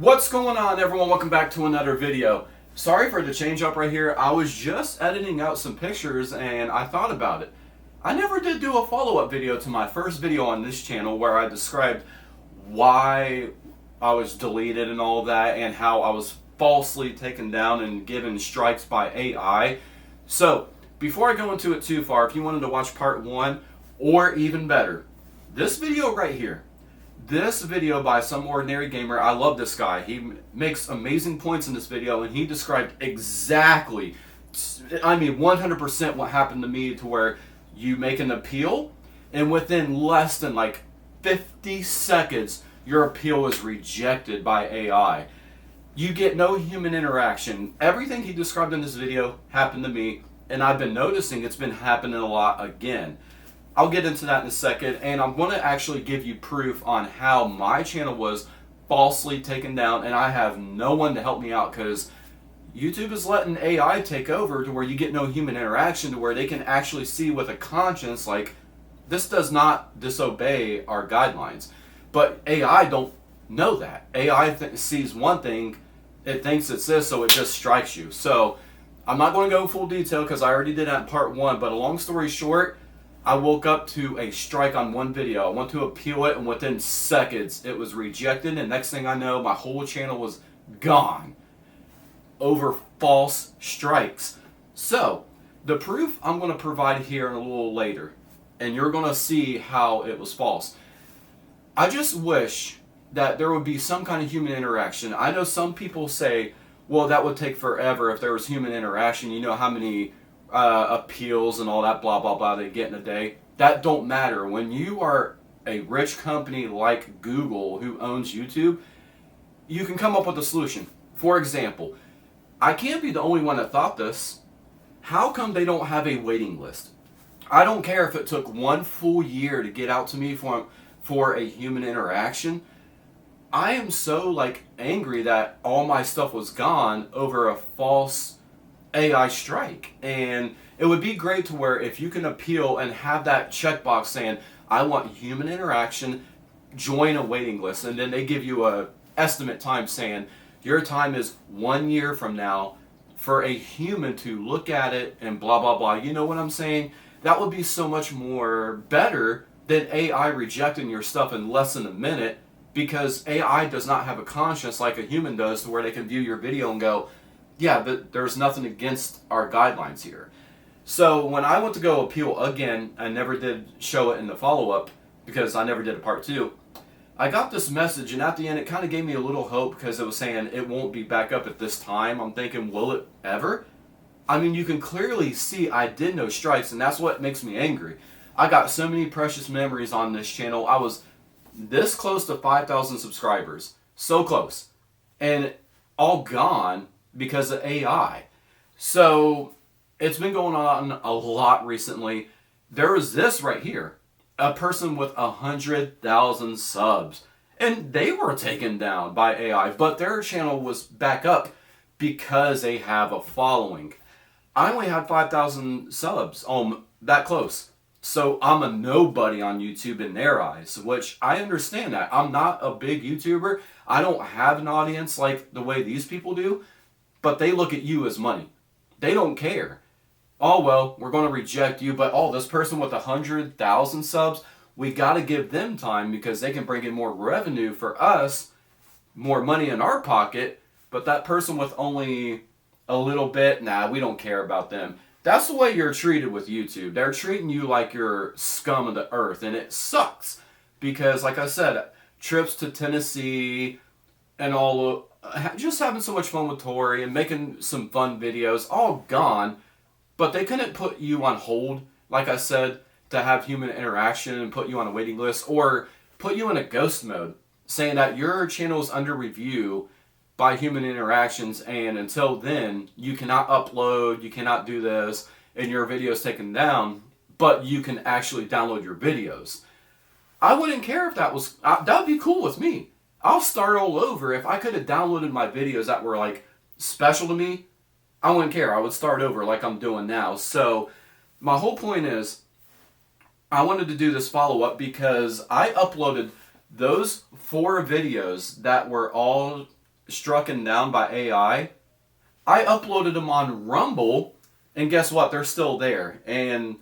What's going on, everyone? Welcome back to another video. Sorry for the change up right here. I was just editing out some pictures and I thought about it. I never did do a follow-up video to my first video on this channel where I described why I was deleted and all that and how I was falsely taken down and given strikes by AI. So before I go into it too far, if you wanted to watch part 1 or even better, this video right here, this video by Some Ordinary Gamer, I love this guy. He makes amazing points in this video and he described exactly, 100% what happened to me, to where you make an appeal and within less than like 50 seconds your appeal is rejected by AI. You get no human interaction. Everything he described in this video happened to me, and I've been noticing it's been happening a lot again. I'll get into that in a second, and I'm going to actually give you proof on how my channel was falsely taken down, and I have no one to help me out because YouTube is letting AI take over to where you get no human interaction, to where they can actually see with a conscience, like, this does not disobey our guidelines. But AI don't know that. AI sees one thing, it thinks it's this, so it just strikes you. So I'm not going to go full detail because I already did that in part 1, but a long story short, I woke up to a strike on one video. I went to appeal it, and within seconds it was rejected, and next thing I know, my whole channel was gone over false strikes. So the proof I'm going to provide here in a little later, and you're going to see how it was false. I just wish that there would be some kind of human interaction. I know some people say, well, that would take forever if there was human interaction. You know how many appeals and all that blah blah blah they get in a day. That don't matter. When you are a rich company like Google, who owns YouTube, you can come up with a solution. For example, I can't be the only one that thought this. How come they don't have a waiting list? I don't care if it took 1 full year to get out to me for a human interaction. I am so angry that all my stuff was gone over a false AI strike. And it would be great to where if you can appeal and have that checkbox saying, I want human interaction, join a waiting list, and then they give you a estimate time saying your time is 1 year from now for a human to look at it and blah blah blah. You know what I'm saying? That would be so much more better than AI rejecting your stuff in less than a minute, because AI does not have a conscience like a human does, to where they can view your video and go, yeah, but there's nothing against our guidelines here. So when I went to go appeal again, I never did show it in the follow-up because I never did a part 2. I got this message, and at the end it kind of gave me a little hope because it was saying it won't be back up at this time. I'm thinking, will it ever? I mean, you can clearly see I did no strikes, and that's what makes me angry. I got so many precious memories on this channel. I was this close to 5,000 subscribers. So close. And all gone because of AI. So it's been going on a lot recently. There was this right here, a person with 100,000 subs, and they were taken down by AI, but their channel was back up because they have a following. I only had 5,000 subs, that close. So I'm a nobody on YouTube in their eyes, which I understand that. I'm not a big YouTuber. I don't have an audience like the way these people do. But they look at you as money. They don't care. Oh, well, we're going to reject you, but this person with 100,000 subs, we got to give them time because they can bring in more revenue for us, more money in our pocket. But that person with only a little bit, nah, we don't care about them. That's the way you're treated with YouTube. They're treating you like you're scum of the earth, and it sucks. Because, like I said, trips to Tennessee and all, just having so much fun with Tori and making some fun videos, all gone. But they couldn't put you on hold, like I said, to have human interaction and put you on a waiting list, or put you in a ghost mode, saying that your channel is under review by human interactions, and until then you cannot upload, you cannot do this, and your video is taken down, but you can actually download your videos. I wouldn't care if that was, that would be cool with me. I'll start all over. If I could have downloaded my videos that were special to me, I wouldn't care. I would start over like I'm doing now. So my whole point is, I wanted to do this follow-up because I uploaded those 4 videos that were all strucken down by AI, I uploaded them on Rumble, and guess what? They're still there, and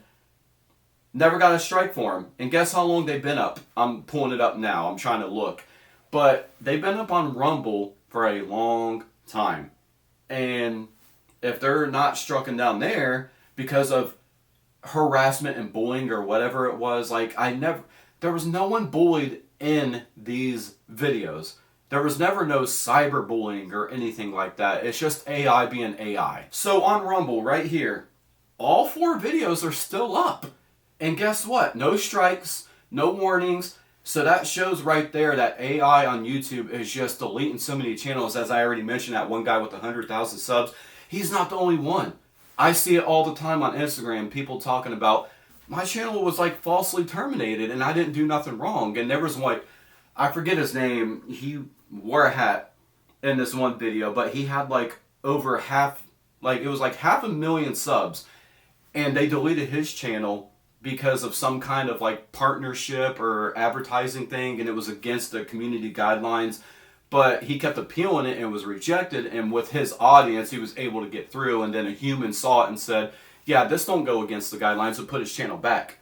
never got a strike for them. And guess how long they've been up? I'm pulling it up now. I'm trying to look. But they've been up on Rumble for a long time. And if they're not strucken down there because of harassment and bullying or whatever it was, like there was no one bullied in these videos. There was never no cyberbullying or anything like that. It's just AI being AI. So on Rumble right here, all 4 videos are still up. And guess what? No strikes, no warnings. So that shows right there that AI on YouTube is just deleting so many channels. As I already mentioned, that one guy with 100,000 subs, he's not the only one. I see it all the time on Instagram, people talking about, my channel was like falsely terminated and I didn't do nothing wrong. And there was like, I forget his name, he wore a hat in this one video, but he had like over half, like it was like 500,000 subs. And they deleted his channel because of some kind of like partnership or advertising thing, and it was against the community guidelines. But he kept appealing it and was rejected, and with his audience he was able to get through, and then a human saw it and said, yeah, this don't go against the guidelines, and put his channel back.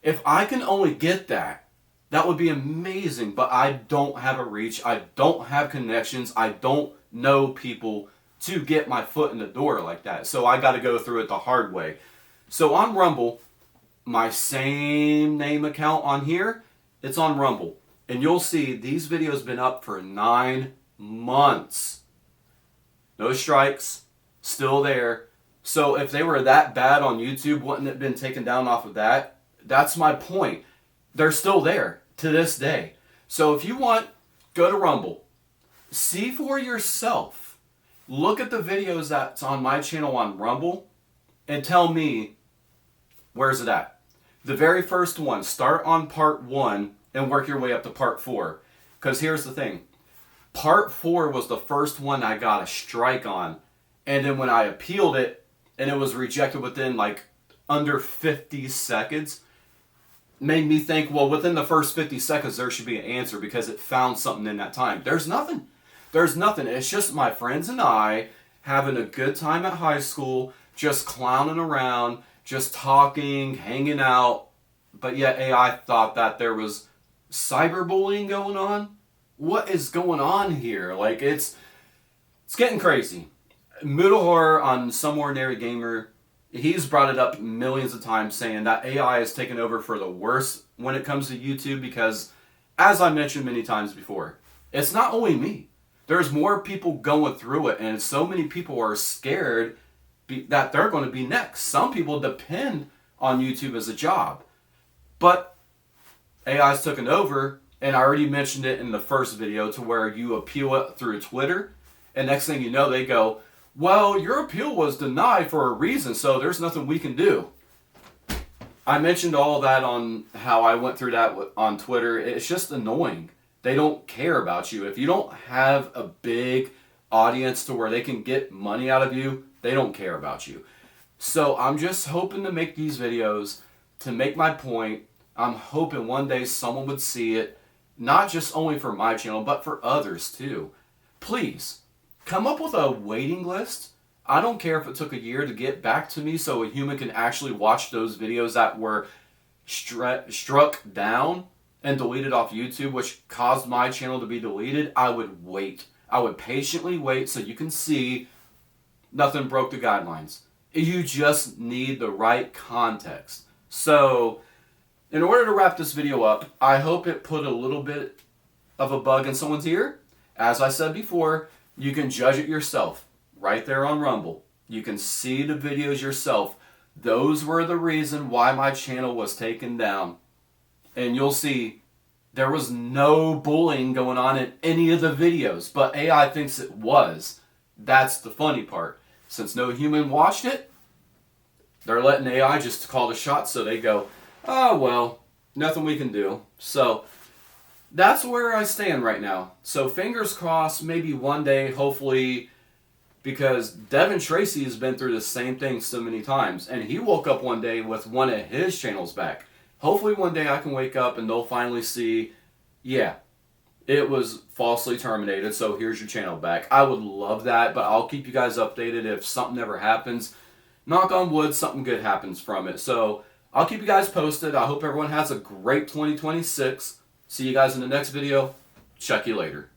If I can only get that, that would be amazing, but I don't have a reach, I don't have connections, I don't know people to get my foot in the door like that. So I got to go through it the hard way. So on Rumble, my same name account on here, it's on Rumble. And you'll see these videos been up for 9 months. No strikes, still there. So if they were that bad on YouTube, wouldn't it have been taken down off of that? That's my point. They're still there to this day. So if you want, go to Rumble. See for yourself. Look at the videos that's on my channel on Rumble and tell me, where's it at? The very first one, start on part 1 and work your way up to part 4. Because here's the thing. Part 4 was the first one I got a strike on. And then when I appealed it, and it was rejected within like under 50 seconds, made me think, well, within the first 50 seconds, there should be an answer because it found something in that time. There's nothing. There's nothing. It's just my friends and I having a good time at high school, just clowning around, just talking, hanging out. But yet AI thought that there was cyberbullying going on. What is going on here? Like, it's getting crazy. Moodle Horror on Some Ordinary Gamer, he's brought it up millions of times, saying that AI is taking over for the worst when it comes to YouTube because, as I mentioned many times before, it's not only me. There's more people going through it, and so many people are scared that they're going to be next. Some people depend on YouTube as a job. But AI's taken over, and I already mentioned it in the first video, to where you appeal it through Twitter, and next thing you know, they go, well, your appeal was denied for a reason, so there's nothing we can do. I mentioned all that on how I went through that on Twitter. It's just annoying. They don't care about you. If you don't have a big audience to where they can get money out of you, they don't care about you. So I'm just hoping to make these videos to make my point. I'm hoping one day someone would see it, not just only for my channel, but for others too. Please, come up with a waiting list. I don't care if it took a year to get back to me so a human can actually watch those videos that were struck down and deleted off YouTube, which caused my channel to be deleted. I would wait. I would patiently wait so you can see nothing broke the guidelines. You just need the right context. So, in order to wrap this video up, I hope it put a little bit of a bug in someone's ear. As I said before, you can judge it yourself right there on Rumble. You can see the videos yourself. Those were the reason why my channel was taken down. And you'll see there was no bullying going on in any of the videos, but AI thinks it was. That's the funny part. Since no human watched it, they're letting AI just call the shots, so they go, oh, well, nothing we can do. So that's where I stand right now. So fingers crossed, maybe one day, hopefully, because Devin Tracy has been through the same thing so many times, and he woke up one day with one of his channels back. Hopefully one day I can wake up and they'll finally see, yeah, it was falsely terminated, so here's your channel back. I would love that, but I'll keep you guys updated if something ever happens. Knock on wood, something good happens from it. So I'll keep you guys posted. I hope everyone has a great 2026. See you guys in the next video. Check you later.